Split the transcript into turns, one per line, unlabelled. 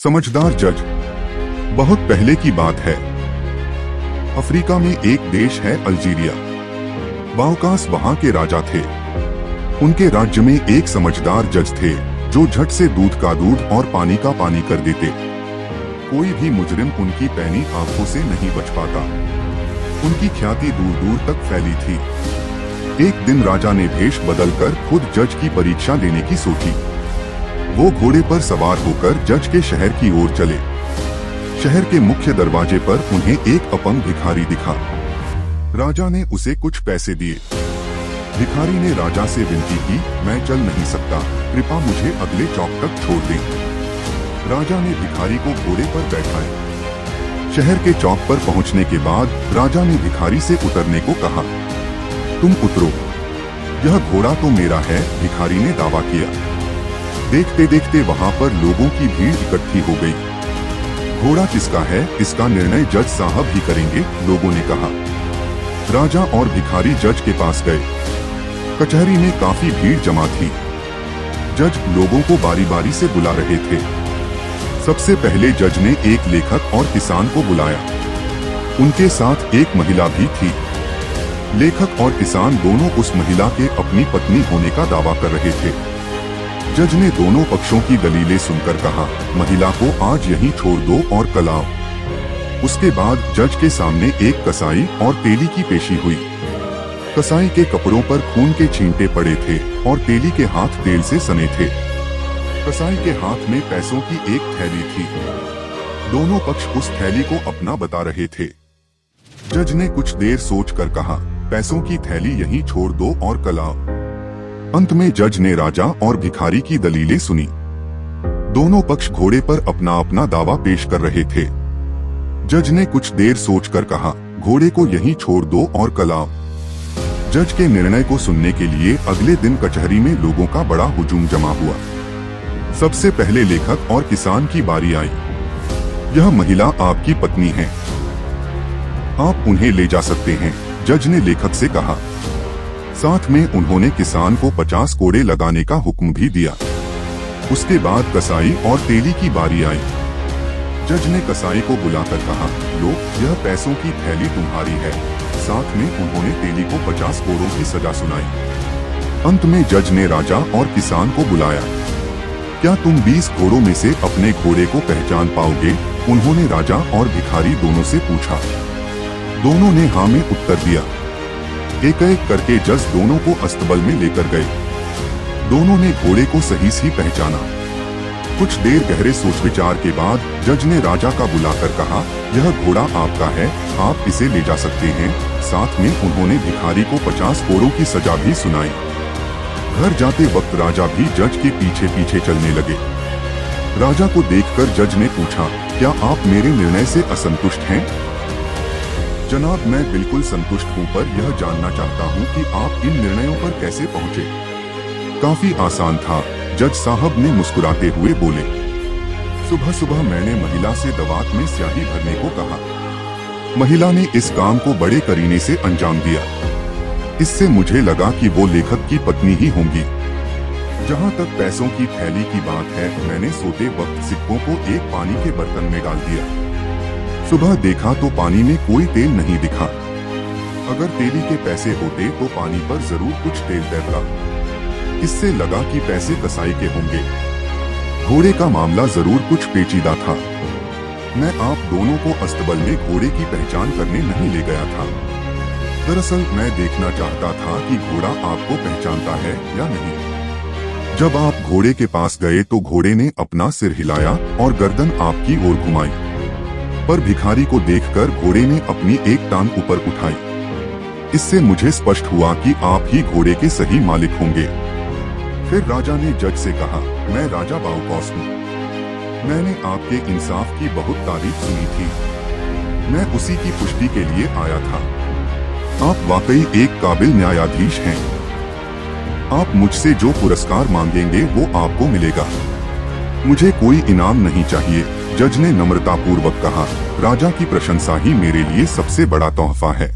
समझदार जज। बहुत पहले की बात है। अफ्रीका में एक देश है अल्जीरिया। बाउकास वहां के राजा थे। उनके राज्य में एक समझदार जज थे जो झट से दूध का दूध और पानी का पानी कर देते। कोई भी मुजरिम उनकी पैनी आंखों से नहीं बच पाता। उनकी ख्याति दूर दूर तक फैली थी। एक दिन राजा ने भेष बदलकर खुद जज की परीक्षा लेने की सोची। वो घोड़े पर सवार होकर जज के शहर की ओर चले। शहर के मुख्य दरवाजे पर उन्हें एक अपंग भिखारी दिखा। राजा ने उसे कुछ पैसे दिए। भिखारी ने राजा से विनती की, मैं चल नहीं सकता, कृपा मुझे अगले चौक तक छोड़ दें। राजा ने भिखारी को घोड़े पर बैठाया। शहर के चौक पर पहुंचने के बाद राजा ने भिखारी से उतरने को कहा। तुम उतरो, यह घोड़ा तो मेरा है, भिखारी ने दावा किया। देखते देखते वहां पर लोगों की भीड़ इकट्ठी हो गई। घोड़ा किसका है इसका निर्णय जज साहब ही करेंगे, लोगों ने कहा। राजा और भिखारी जज के पास गए। कचहरी में काफी भीड़ जमा थी। जज लोगों को बारी बारी से बुला रहे थे। सबसे पहले जज ने एक लेखक और किसान को बुलाया। उनके साथ एक महिला भी थी। लेखक और किसान दोनों उस महिला के अपनी पत्नी होने का दावा कर रहे थे। जज ने दोनों पक्षों की दलीलें सुनकर कहा, महिला को आज यहीं छोड़ दो और कल आओ। उसके बाद जज के सामने एक कसाई और तेली की पेशी हुई। कसाई के कपड़ों पर खून के छींटे पड़े थे और तेली के हाथ तेल से सने थे। कसाई के हाथ में पैसों की एक थैली थी। दोनों पक्ष उस थैली को अपना बता रहे थे। जज ने कुछ देर सोचकर कहा, पैसों की थैली यहीं छोड़ दो और कल आओ। अंत में जज ने राजा और भिखारी की दलीलें सुनी। दोनों पक्ष घोड़े पर अपना अपना दावा पेश कर रहे थे। जज ने कुछ देर सोचकर कहा, घोड़े को यहीं छोड़ दो और कल आओ। जज के निर्णय को सुनने के लिए अगले दिन कचहरी में लोगों का बड़ा हुजूम जमा हुआ। सबसे पहले लेखक और किसान की बारी आई। यह महिला आपकी पत्नी है, आप उन्हें ले जा सकते हैं, जज ने लेखक से कहा। साथ में उन्होंने किसान को 50 कोड़े लगाने का हुक्म भी दिया। उसके बाद कसाई और तेली की बारी आई। जज ने कसाई को बुलाकर कहा, लो, यह पैसों की थैली तुम्हारी है। साथ में उन्होंने तेली को 50 कोड़ों की सजा सुनाई। अंत में जज ने राजा और किसान को बुलाया। क्या तुम 20 घोड़ों में से अपने घोड़े को पहचान पाओगे? उन्होंने राजा और भिखारी दोनों से पूछा। दोनों ने हाँ में उत्तर दिया। एक एक करके जज दोनों को अस्तबल में लेकर गए। दोनों ने घोड़े को सही से पहचाना। कुछ देर गहरे सोच विचार के बाद जज ने राजा का बुलाकर कहा, यह घोड़ा आपका है, आप इसे ले जा सकते हैं। साथ में उन्होंने भिखारी को 50 कोड़ों की सजा भी सुनाई। घर जाते वक्त राजा भी जज के पीछे पीछे चलने लगे। राजा को देखकर जज ने पूछा, क्या आप मेरे निर्णय से असंतुष्ट हैं? जनाब, मैं बिल्कुल संतुष्ट हूँ, पर यह जानना चाहता हूँ कि आप इन निर्णयों पर कैसे पहुँचे? काफी आसान था, जज साहब ने मुस्कुराते हुए बोले। सुबह सुबह मैंने महिला से दवात में स्याही भरने को कहा। महिला ने इस काम को बड़े करीने से अंजाम दिया। इससे मुझे लगा कि वो लेखक की पत्नी ही होंगी। जहाँ तक पैसों की थैली की बात है, मैंने सोते वक्त सिक्कों को एक पानी के बर्तन में डाल दिया। सुबह देखा तो पानी में कोई तेल नहीं दिखा। अगर तेली के पैसे होते तो पानी पर जरूर कुछ तेल तैरता। इससे लगा कि पैसे कसाई के होंगे। घोड़े का मामला जरूर कुछ पेचीदा था। मैं आप दोनों को अस्तबल में घोड़े की पहचान करने नहीं ले गया था। दरअसल मैं देखना चाहता था कि घोड़ा आपको पहचानता है या नहीं। जब आप घोड़े के पास गए तो घोड़े ने अपना सिर हिलाया और गर्दन आपकी ओर घुमाई, पर भिखारी को देखकर घोड़े ने अपनी एक टांग ऊपर उठाई। इससे मुझे स्पष्ट हुआ कि आप ही घोड़े के सही मालिक होंगे। फिर राजा ने जज से कहा, मैं राजा बाउकास हूँ। मैंने आपके इंसाफ की बहुत तारीफ सुनी थी। मैं उसी की पुष्टि के लिए आया था। आप वाकई एक काबिल न्यायाधीश हैं। आप मुझसे जो पुरस्कार मांगेंगे वो आपको मिलेगा। मुझे कोई इनाम नहीं चाहिए, जज ने नम्रतापूर्वक कहा। राजा की प्रशंसा ही मेरे लिए सबसे बड़ा तोहफा है।